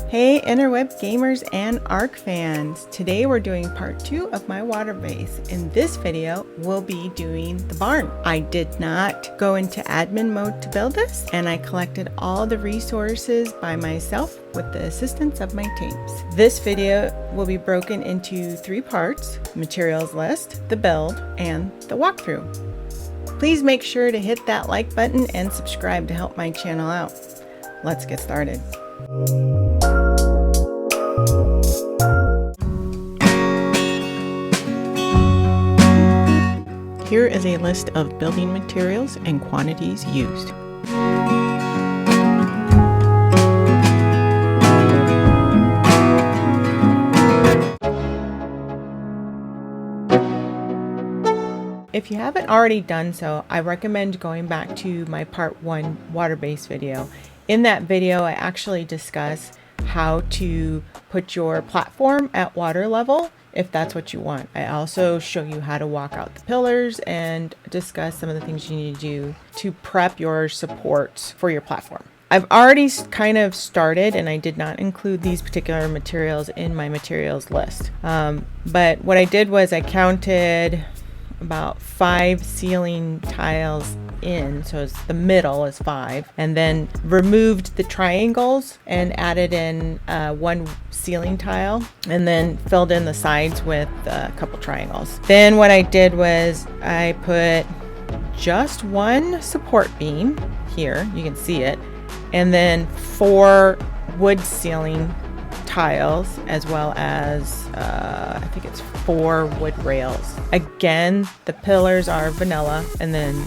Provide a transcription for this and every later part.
Hey interweb gamers and Ark fans! Today we're doing part 2 of my water base. In this video, we'll be doing the barn. I did not go into admin mode to build this, and I collected all the resources by myself with the assistance of my tames. This video will be broken into 3 parts: materials list, the build, and the walkthrough. Please make sure to hit that like button and subscribe to help my channel out. Let's get started. Here is a list of building materials and quantities used. If you haven't already done so, I recommend going back to my part 1 water base video. In that video, I actually discuss how to put your platform at water level if that's what you want. I also show you how to walk out the pillars and discuss some of the things you need to do to prep your supports for your platform. I've already kind of started, and I did not include these particular materials in my materials list. But what I did was I counted about 5 ceiling tiles in, so it's the middle is 5, and then removed the triangles and added in 1 ceiling tile, and then filled in the sides with a couple triangles. Then what I did was I put just 1 support beam here, you can see it, and then 4 wood ceiling tiles, as well as I think it's 4 wood rails. Again, the pillars are vanilla, and then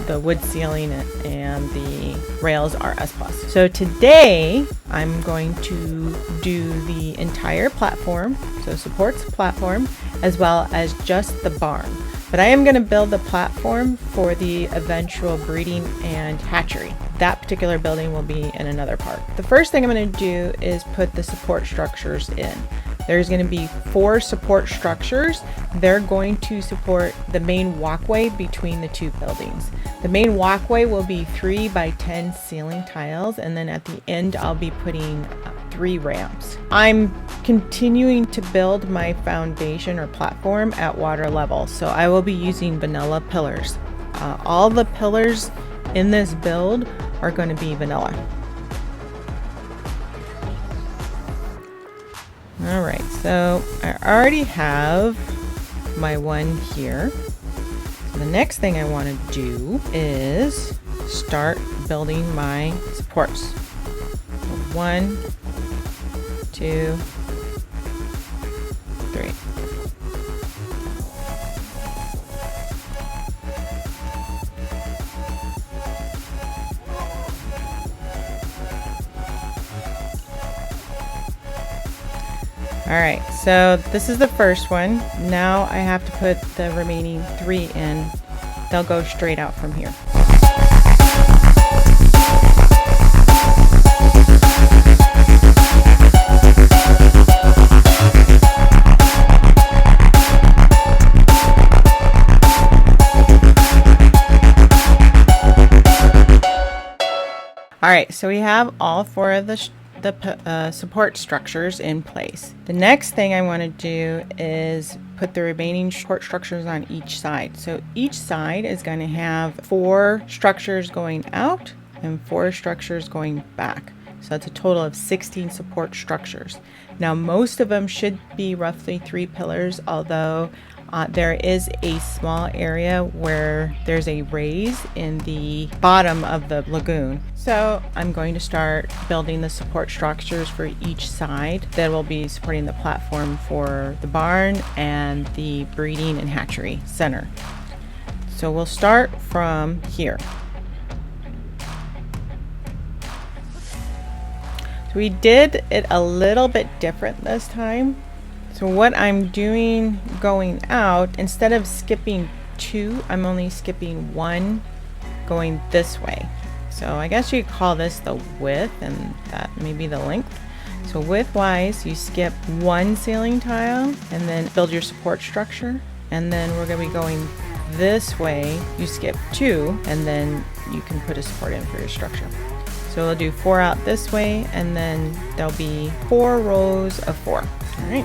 the wood ceiling and the rails are S+. So today I'm going to do the entire platform, so supports platform, as well as just the barn. But I am going to build the platform for the eventual breeding and hatchery. That particular building will be in another part. The first thing I'm going to do is put the support structures in. There's going to be 4 support structures. They're going to support the main walkway between the 2 buildings. The main walkway will be 3 by 10 ceiling tiles, and then at the end I'll be putting 3 ramps. I'm continuing to build my foundation or platform at water level, so I will be using vanilla pillars. All the pillars in this build are going to be vanilla. Alright, so I already have my one here. So the next thing I want to do is start building my supports. So 1, 2, 3. Alright, so this is the first one. Now I have to put the remaining 3 in. They'll go straight out from here. Alright, so we have all 4 of the support structures in place. The next thing I want to do is put the remaining support structures on each side. So each side is going to have 4 structures going out and 4 structures going back. So that's a total of 16 support structures. Now most of them should be roughly 3 pillars, although there is a small area where there's a raise in the bottom of the lagoon. So I'm going to start building the support structures for each side that will be supporting the platform for the barn and the breeding and hatchery center. So we'll start from here. So we did it a little bit different this time. So what I'm doing going out, instead of skipping 2, I'm only skipping 1 going this way. So I guess you could call this the width, and that may be the length. So width-wise, you skip 1 ceiling tile and then build your support structure. And then we're going to be going this way. You skip 2, and then you can put a support in for your structure. So we'll do 4 out this way, and then there'll be 4 rows of 4. All right.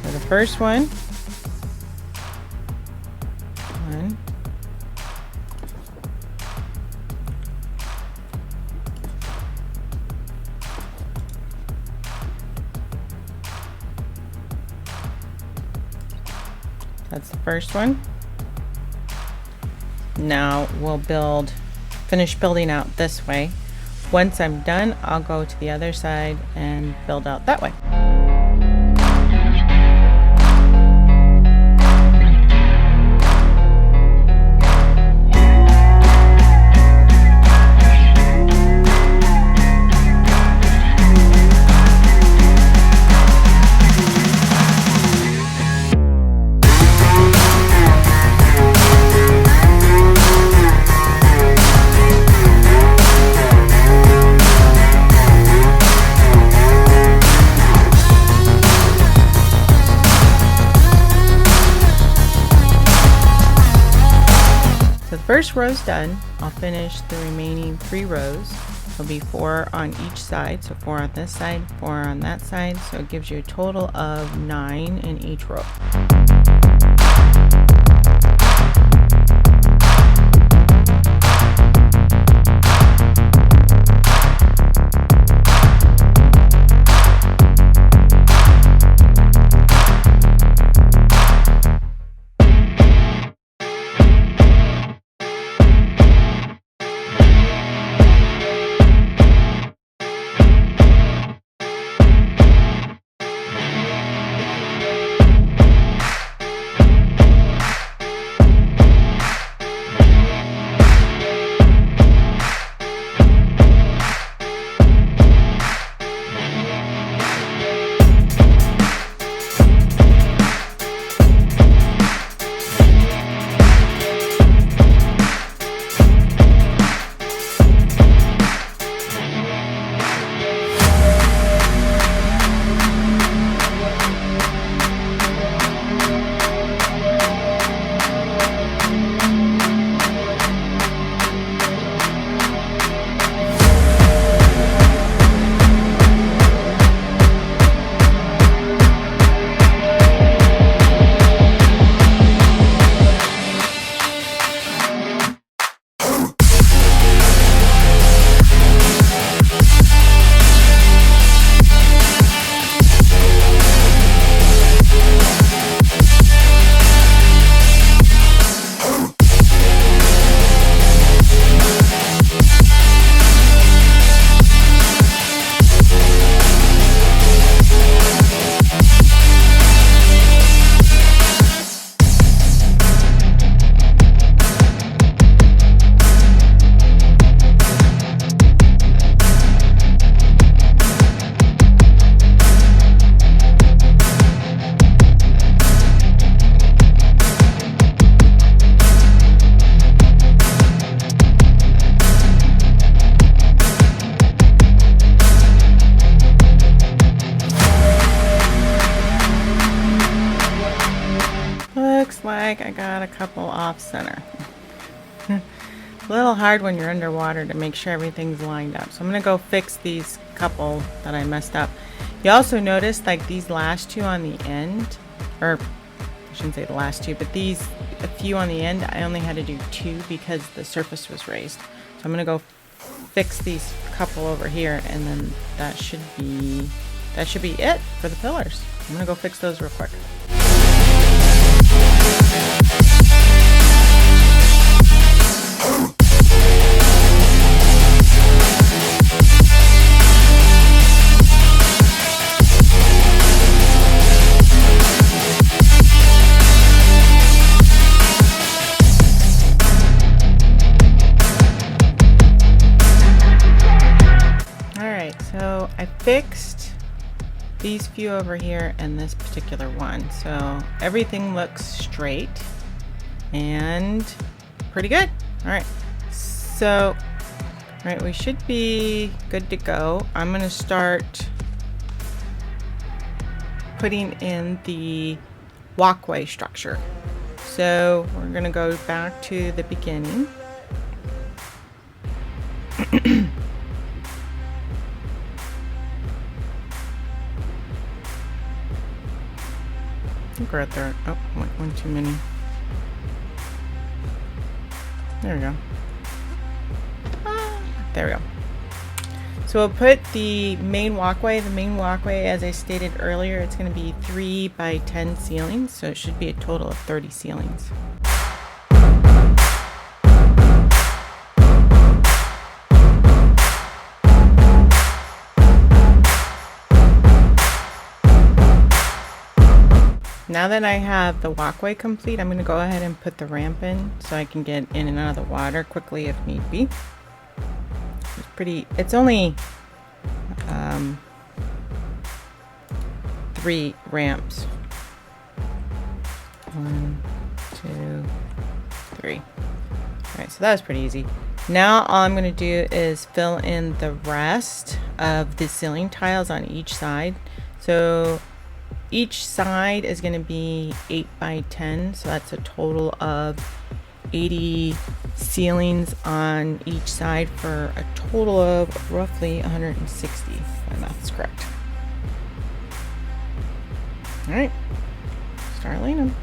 So the first one, 1, that's the first one. Now we'll finish building out this way. Once I'm done, I'll go to the other side and build out that way. First row's done. I'll finish the remaining 3 rows. There'll be 4 on each side, so 4 on this side, 4 on that side, so it gives you a total of 9 in each row. Like I got a couple off center. A little hard when you're underwater to make sure everything's lined up. So I'm gonna go fix these couple that I messed up. You also notice like these last 2 on the end, or I shouldn't say the last 2, but these, a few on the end, I only had to do 2 because the surface was raised. So I'm gonna go fix these couple over here, and then that should be it for the pillars. I'm gonna go fix those real quick. So I fixed these few over here and this particular one. So everything looks straight and pretty good. All right. So, all right, we should be good to go. I'm going to start putting in the walkway structure. So we're gonna go back to the beginning. I think we're at there. Oh, one too many. There we go. There we go. So we'll put the main walkway. The main walkway, as I stated earlier, it's going to be 3 by 10 ceilings, so it should be a total of 30 ceilings. Now that I have the walkway complete, I'm going to go ahead and put the ramp in so I can get in and out of the water quickly if need be. It's only 3 ramps. 1, 2, 3. Alright, so that was pretty easy. Now all I'm going to do is fill in the rest of the ceiling tiles on each side. So each side is going to be 8 by 10, so that's a total of 80 ceilings on each side for a total of roughly 160, if my math is correct. Alright, start laying them.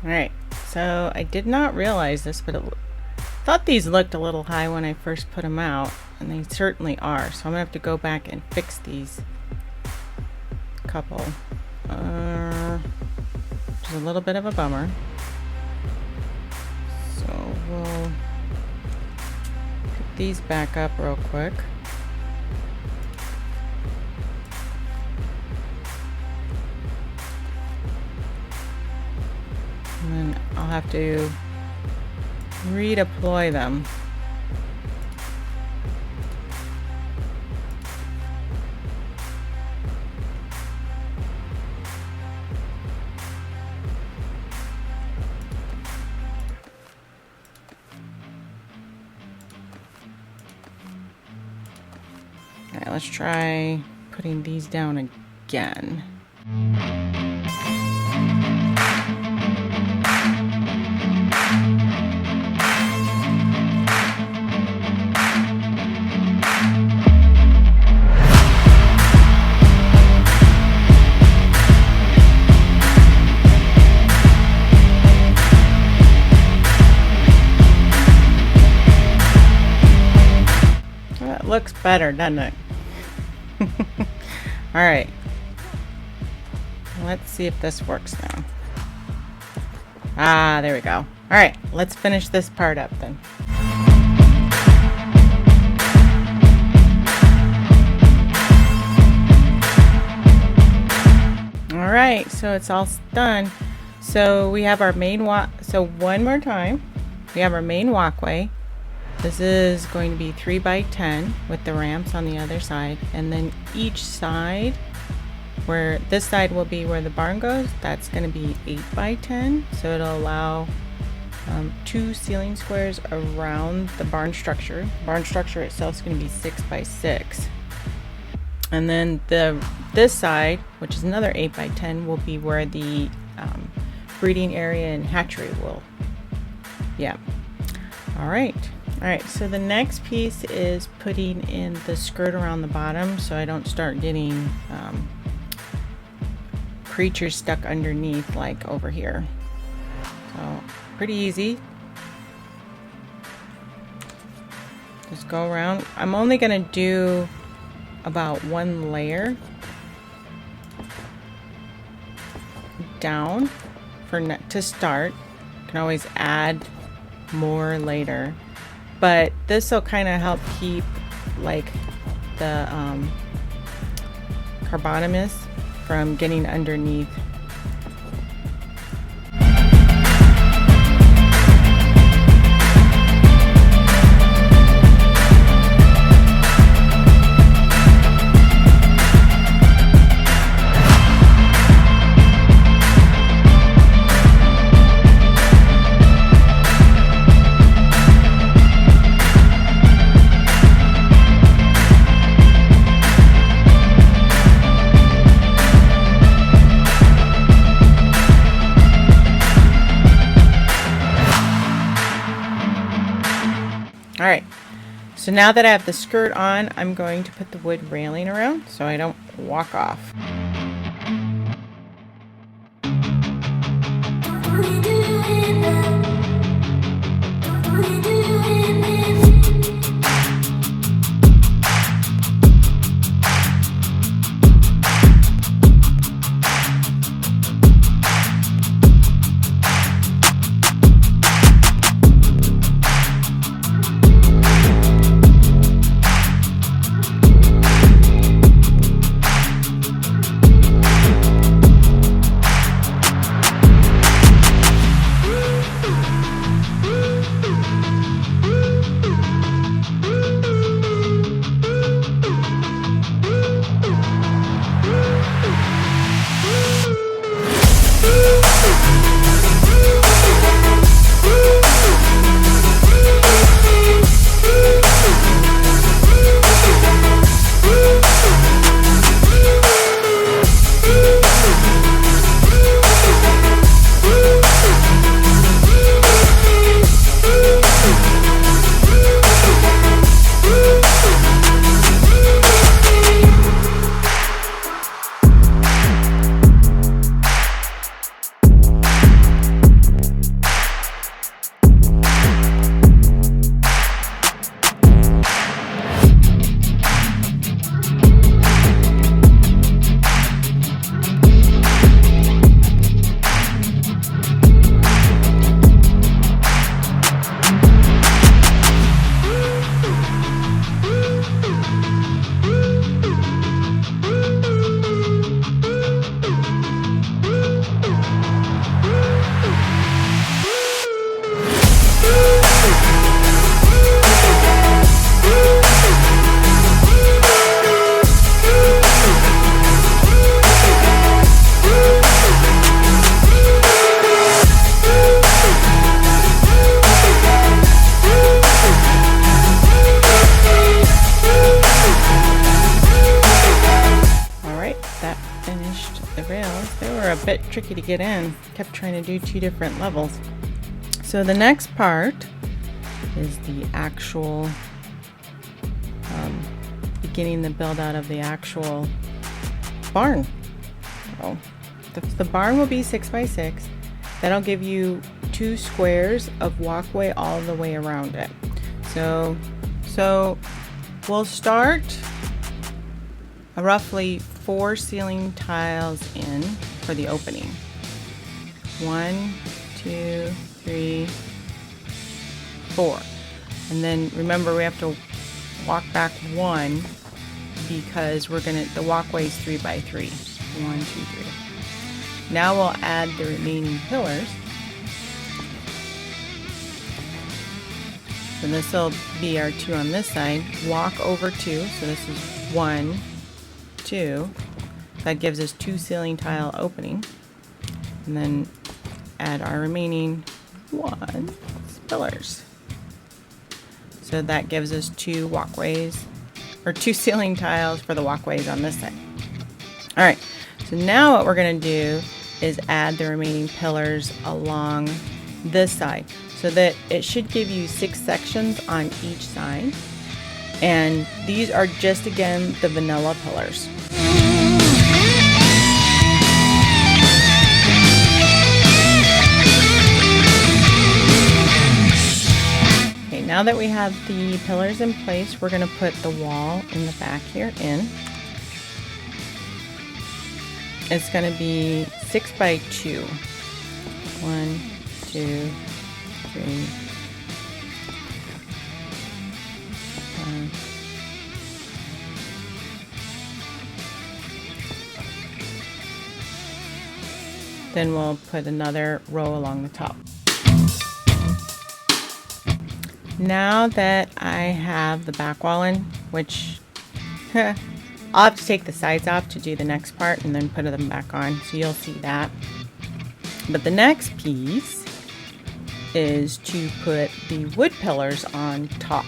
Alright, so I did not realize this, but I thought these looked a little high when I first put them out, and they certainly are. So I'm gonna have to go back and fix these couple. Which is a little bit of a bummer. So we'll put these back up real quick. And then I'll have to redeploy them. All right, let's try putting these down again. Looks better, doesn't it? All right, let's see if this works now. Ah, there we go. All right, let's finish this part up then. All right, so it's all done. So we have our main so one more time, we have our main walkway. This is going to be 3 by 10 with the ramps on the other side, and then each side, where this side will be where the barn goes, that's going to be 8 by 10, so it'll allow 2 ceiling squares around the barn structure. The barn structure itself is going to be 6 by 6, and then this side, which is another 8 by 10, will be where the breeding area and hatchery will. Yeah. All right. Alright, so the next piece is putting in the skirt around the bottom so I don't start getting creatures stuck underneath, like over here. So pretty easy. Just go around. I'm only gonna do about one layer down to start. You can always add more later, but this will kind of help keep like the carbonemys from getting underneath. Alright, so now that I have the skirt on, I'm going to put the wood railing around so I don't walk off. A bit tricky to get in. Kept trying to do two different levels. So the next part is the actual beginning the build out of the actual barn. So the barn will be 6 by 6. That'll give you 2 squares of walkway all the way around it. So we'll start roughly 4 ceiling tiles in for the opening. 1, 2, 3, 4. And then remember we have to walk back 1 because the walkway is 3 by 3. 1, 2, 3. Now we'll add the remaining pillars. So this will be our 2 on this side. Walk over 2. So this is 1, 2. That gives us 2 ceiling tile opening. And then add our remaining 1 pillars. So that gives us 2 walkways, or 2 ceiling tiles for the walkways on this side. Alright, so now what we're going to do is add the remaining pillars along this side. So that it should give you 6 sections on each side. And these are just, again, the vanilla pillars. now that we have the pillars in place, we're going to put the wall in the back here in. It's going to be 6 by 2. 1, 2, 3. Then we'll put another row along the top. Now that I have the back wall in, which I'll have to take the sides off to do the next part and then put them back on, so you'll see that. But the next piece is to put the wood pillars on top.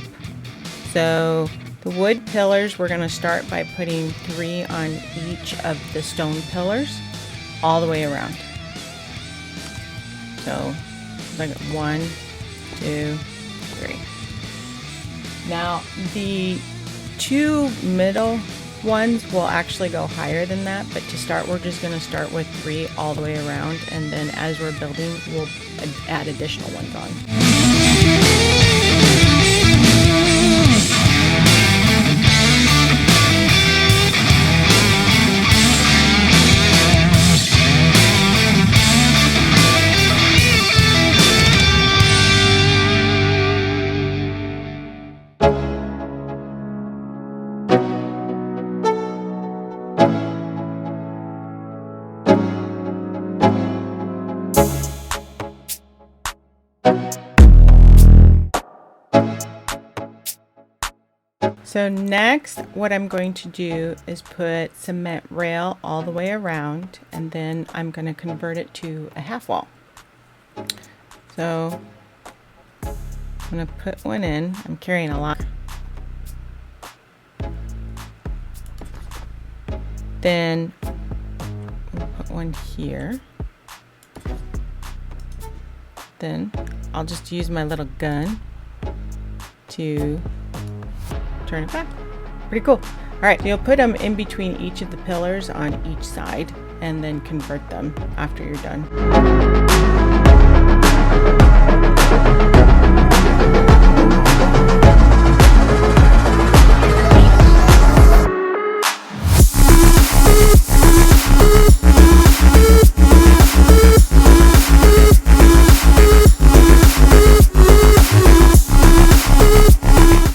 So the wood pillars, we're going to start by putting 3 on each of the stone pillars all the way around. So like 1, 2, 3. Now the 2 middle ones will actually go higher than that, but to start we're just going to start with 3 all the way around, and then as we're building we'll add additional ones on. So next, what I'm going to do is put cement rail all the way around, and then I'm going to convert it to a half wall. So I'm going to put one in. I'm carrying a lot. Then we'll put one here. Then I'll just use my little gun to turn it back. Pretty cool. All right, so you'll put them in between each of the pillars on each side and then convert them after you're done.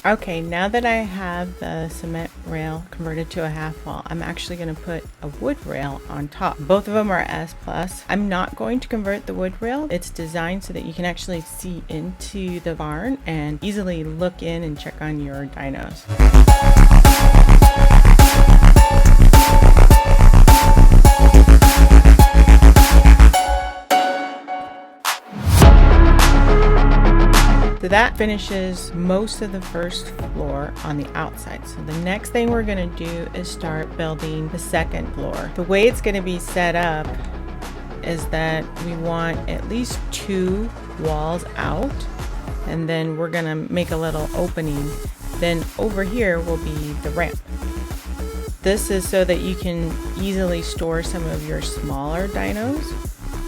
Okay, now that I have the cement rail converted to a half wall, I'm actually going to put a wood rail on top. Both of them are S+. I'm not going to convert the wood rail. It's designed so that you can actually see into the barn and easily look in and check on your dinos. So that finishes most of the first floor on the outside. So the next thing we're going to do is start building the second floor. The way it's going to be set up is that we want at least 2 walls out, and then we're going to make a little opening. Then over here will be the ramp. This is so that you can easily store some of your smaller dinos,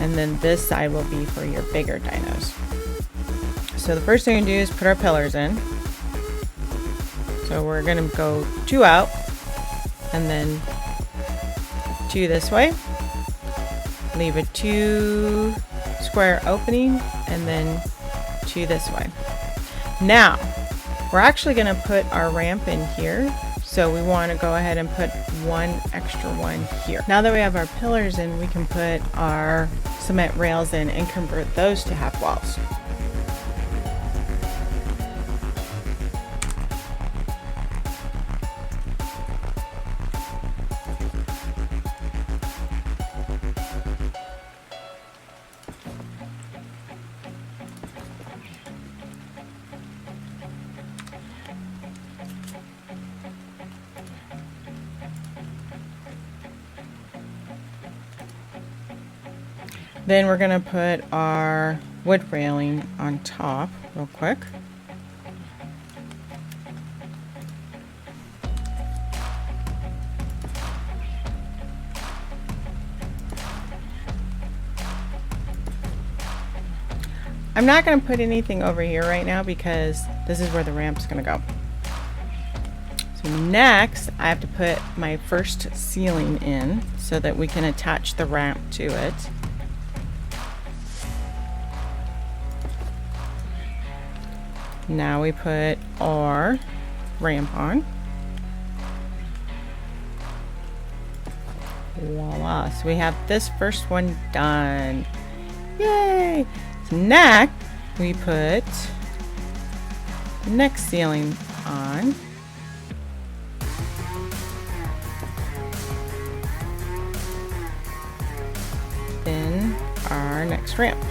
and then this side will be for your bigger dinos. So the first thing we do is put our pillars in. So we're going to go 2 out and then 2 this way. Leave a 2 square opening and then 2 this way. Now we're actually going to put our ramp in here. So we want to go ahead and put 1 extra one here. Now that we have our pillars in, we can put our cement rails in and convert those to half walls. Then we're going to put our wood railing on top real quick. I'm not going to put anything over here right now because this is where the ramp's going to go. So next, I have to put my first ceiling in so that we can attach the ramp to it. Now we put our ramp on. Voila, so we have this first one done. Yay! So next, we put the next ceiling on. Then our next ramp.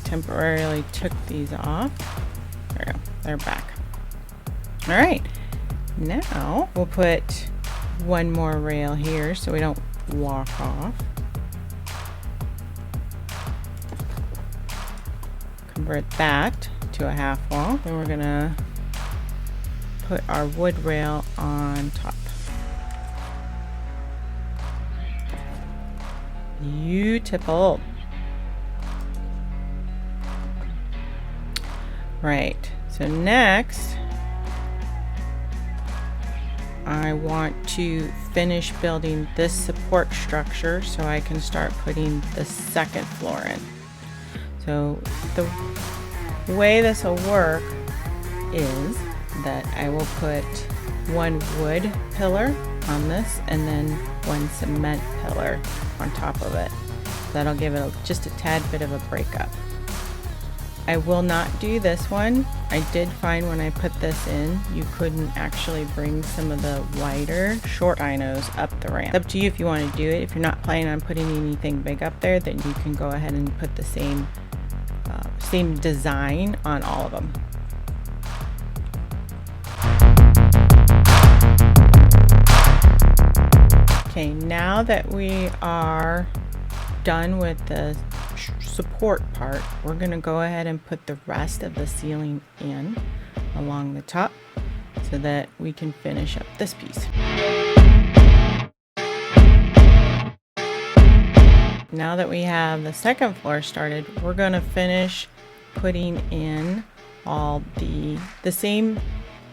Temporarily took these off. There we go. They're back. All right. Now we'll put one more rail here so we don't walk off. Convert that to a half wall. Then we're gonna put our wood rail on top. Beautiful. Right, so next I want to finish building this support structure so I can start putting the second floor in. So the way this will work is that I will put one wood pillar on this and then one cement pillar on top of it. That'll give it just a tad bit of a breakup. I will not do this one. I did find when I put this in, you couldn't actually bring some of the wider short dinos up the ramp. It's up to you if you want to do it. If you're not planning on putting anything big up there, then you can go ahead and put the same design on all of them. Okay, now that we are done with the support part, we're going to go ahead and put the rest of the ceiling in along the top so that we can finish up this piece. Now that we have the second floor started, we're going to finish putting in all the same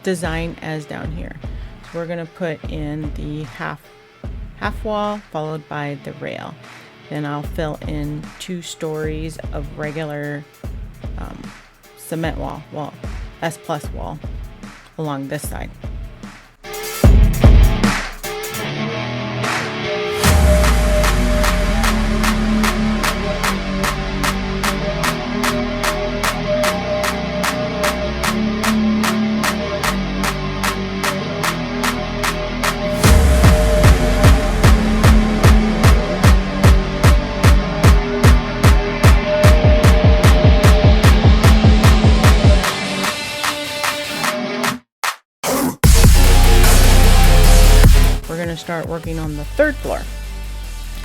design as down here. So we're going to put in the half wall followed by the rail. Then I'll fill in 2 stories of regular cement wall, S+ wall along this side. Start working on the third floor.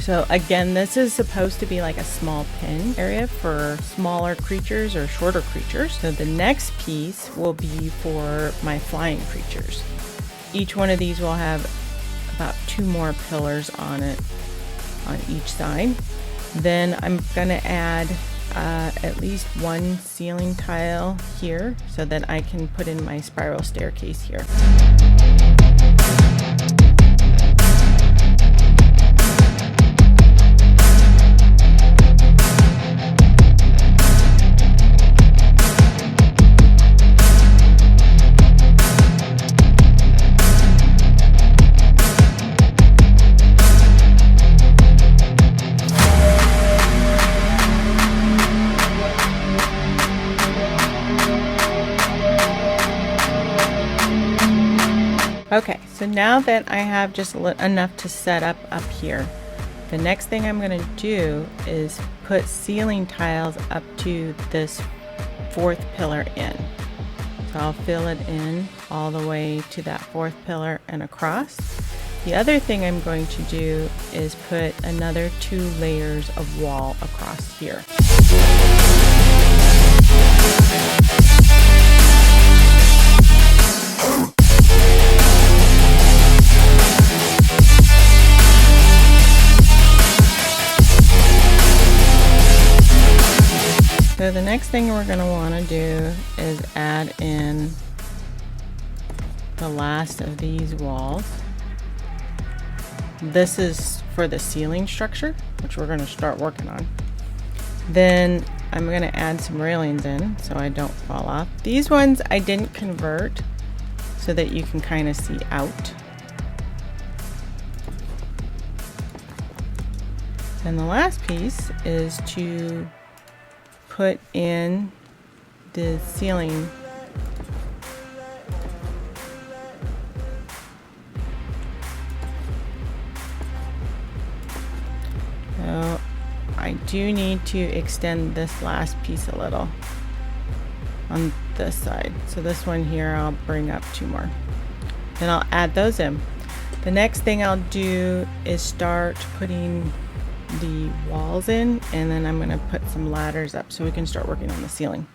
So again, this is supposed to be like a small pen area for smaller creatures or shorter creatures. So the next piece will be for my flying creatures. Each one of these will have about 2 more pillars on it on each side. Then I'm gonna add at least 1 ceiling tile here so that I can put in my spiral staircase here. Okay, so now that I have just enough to set up here, the next thing I'm going to do is put ceiling tiles up to this 4th pillar in. So I'll fill it in all the way to that 4th pillar and across. The other thing I'm going to do is put another 2 layers of wall across here. next thing we're going to want to do is add in the last of these walls. This is for the ceiling structure, which we're going to start working on. Then I'm going to add some railings in so I don't fall off. These ones I didn't convert so that you can kind of see out. And the last piece is to put in the ceiling. So I do need to extend this last piece a little on this side. So this one here I'll bring up 2 more. Then I'll add those in. The next thing I'll do is start putting the walls in, and then I'm going to put some ladders up so we can start working on the ceiling.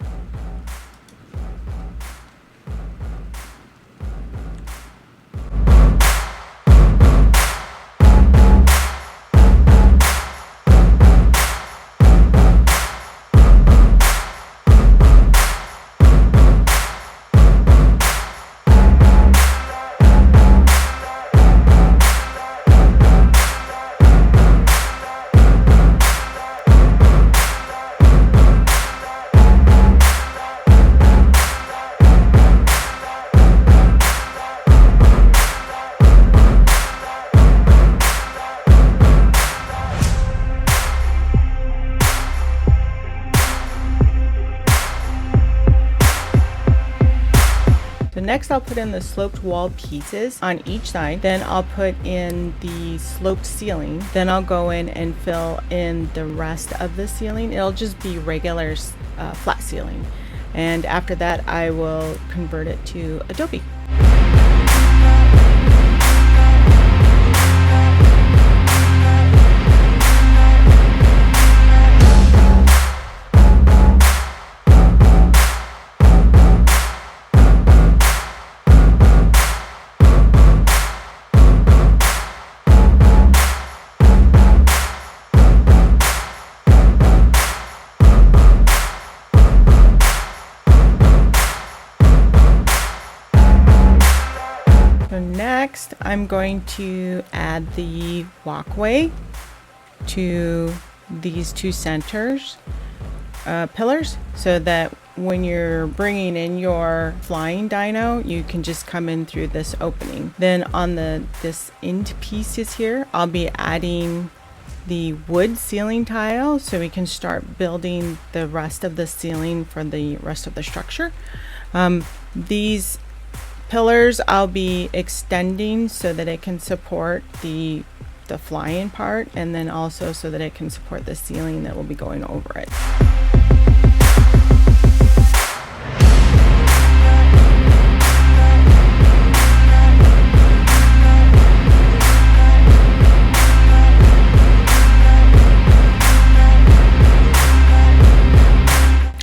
Next I'll put in the sloped wall pieces on each side. Then I'll put in the sloped ceiling. Then I'll go in and fill in the rest of the ceiling. It'll just be regular flat ceiling. And after that I will convert it to Adobe. Next, I'm going to add the walkway to these 2 centers pillars so that when you're bringing in your flying dino, you can just come in through this opening. Then on this end pieces here, I'll be adding the wood ceiling tile so we can start building the rest of the ceiling for the rest of the structure. These pillars I'll be extending so that it can support the flying part, and then also so that it can support the ceiling that will be going over it.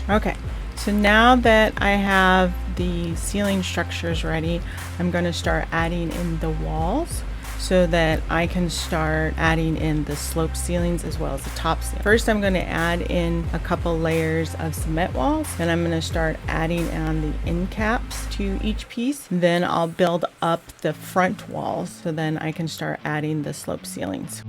Okay, so now that I have the ceiling structures ready, I'm going to start adding in the walls so that I can start adding in the slope ceilings as well as the top ceiling. First, I'm going to add in a couple layers of cement walls. Then I'm going to start adding on the end caps to each piece. Then I'll build up the front walls so then I can start adding the slope ceilings.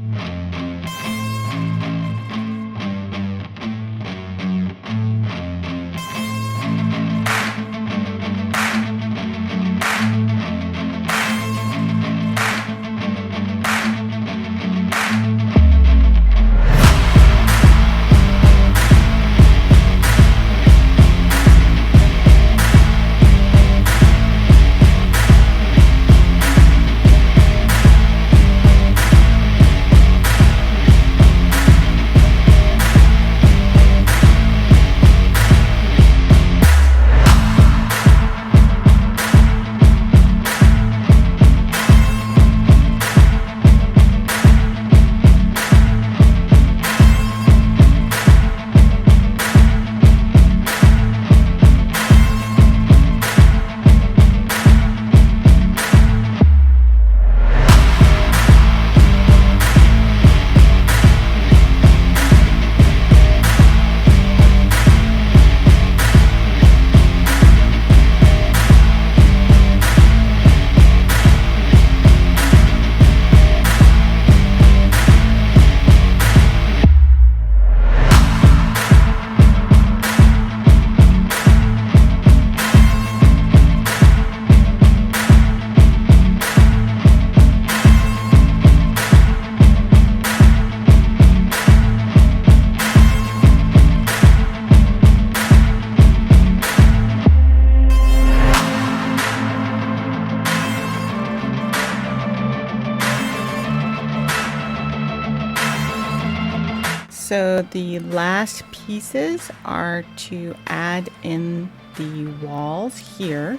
So the last pieces are to add in the walls here,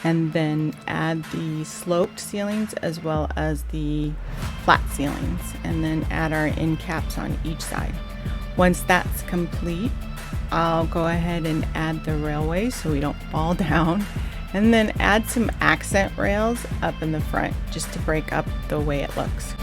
and then add the sloped ceilings as well as the flat ceilings, and then add our end caps on each side. Once that's complete, I'll go ahead and add the railways so we don't fall down, and then add some accent rails up in the front just to break up the way it looks.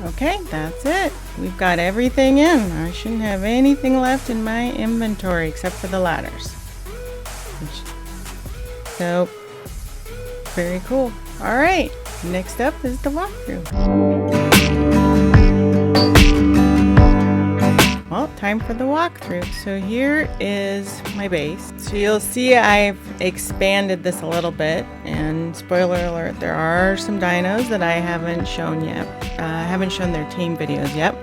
Okay, that's it. We've got everything in. I shouldn't have anything left in my inventory except for the ladders. So, very cool. All right, next up is the walkthrough. Well, time for the walkthrough. So here is my base. So you'll see I've expanded this a little bit, and spoiler alert, there are some dinos that I haven't shown yet. I haven't shown their tame videos yet,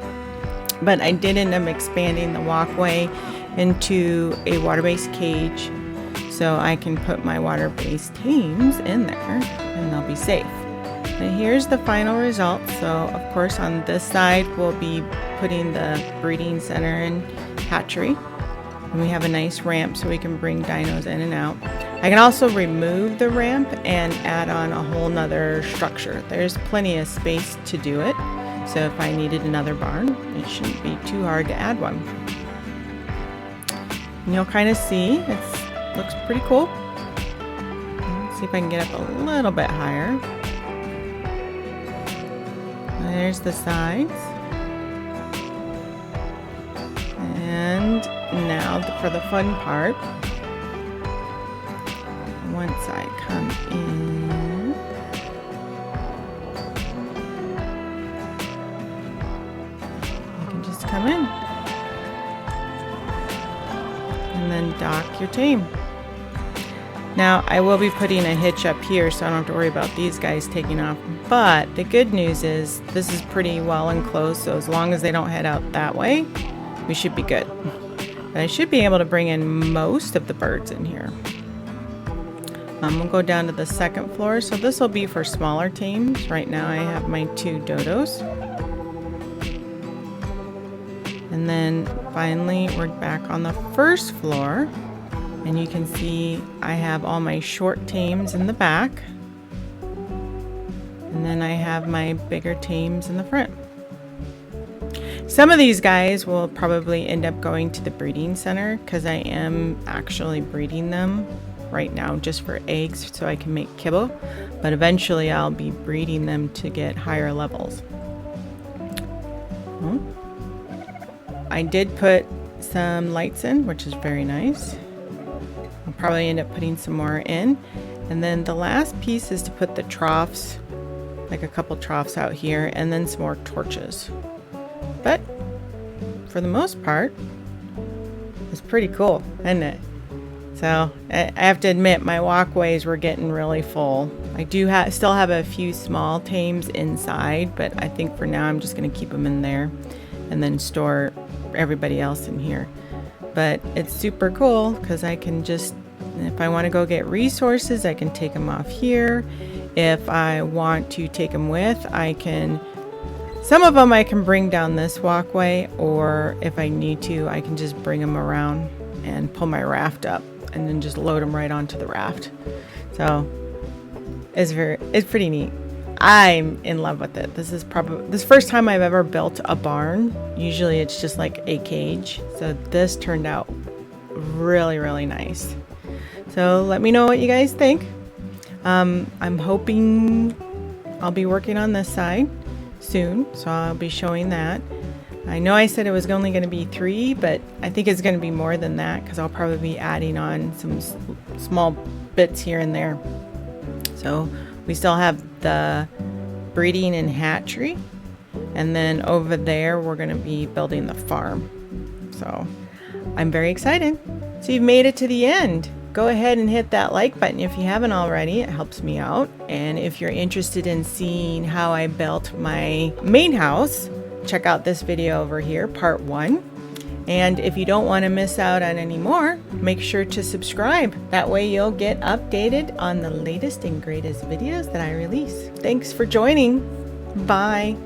but I did end up expanding the walkway into a water-based cage so I can put my water-based tames in there and they'll be safe. Now here's the final result. So of course on this side we'll be putting the breeding center and hatchery, and we have a nice ramp so we can bring dinos in and out. I can also remove the ramp and add on a whole nother structure. There's plenty of space to do it, so if I needed another barn, it shouldn't be too hard to add one. And you'll kind of see it looks pretty cool. Let's see if I can get up a little bit higher. There's the sides. And now for the fun part. Once I come in, you can just come in and then dock your tame. Now I will be putting a hitch up here so I don't have to worry about these guys taking off, but the good news is this is pretty well enclosed, so as long as they don't head out that way, we should be good. But I should be able to bring in most of the birds in here. We'll go down to the second floor. So this will be for smaller tames. Right now I have my 2 dodos. And then finally we're back on the first floor. And you can see I have all my short tames in the back. And then I have my bigger tames in the front. Some of these guys will probably end up going to the breeding center because I am actually breeding them right now just for eggs so I can make kibble, but eventually I'll be breeding them to get higher levels. I did put some lights in, which is very nice. I'll probably end up putting some more in, and then the last piece is to put the troughs, like a couple troughs out here, and then some more torches. But for the most part, it's pretty cool, isn't it? So I have to admit my walkways were getting really full. I do still have a few small tames inside, but I think for now I'm just going to keep them in there and then store everybody else in here. but it's super cool because I can just, if I want to go get resources, I can take them off here. If I want to take them with, I can, some of them I can bring down this walkway, or if I need to, I can just bring them around and pull my raft up and then just load them right onto the raft. So it's pretty neat. I'm in love with it. This is the first time I've ever built a barn. Usually it's just like a cage. So this turned out really, really nice. So let me know what you guys think. I'm hoping I'll be working on this side soon, so I'll be showing that. I know I said it was only going to be 3, but I think it's going to be more than that because I'll probably be adding on some small bits here and there. So we still have the breeding and hatchery, and then over there we're going to be building the farm. So I'm very excited. So you've made it to the end. Go ahead and hit that like button if you haven't already. It helps me out. And if you're interested in seeing how I built my main house, check out this video over here, part 1. And if you don't want to miss out on any more, make sure to subscribe. That way you'll get updated on the latest and greatest videos that I release. Thanks for joining. Bye.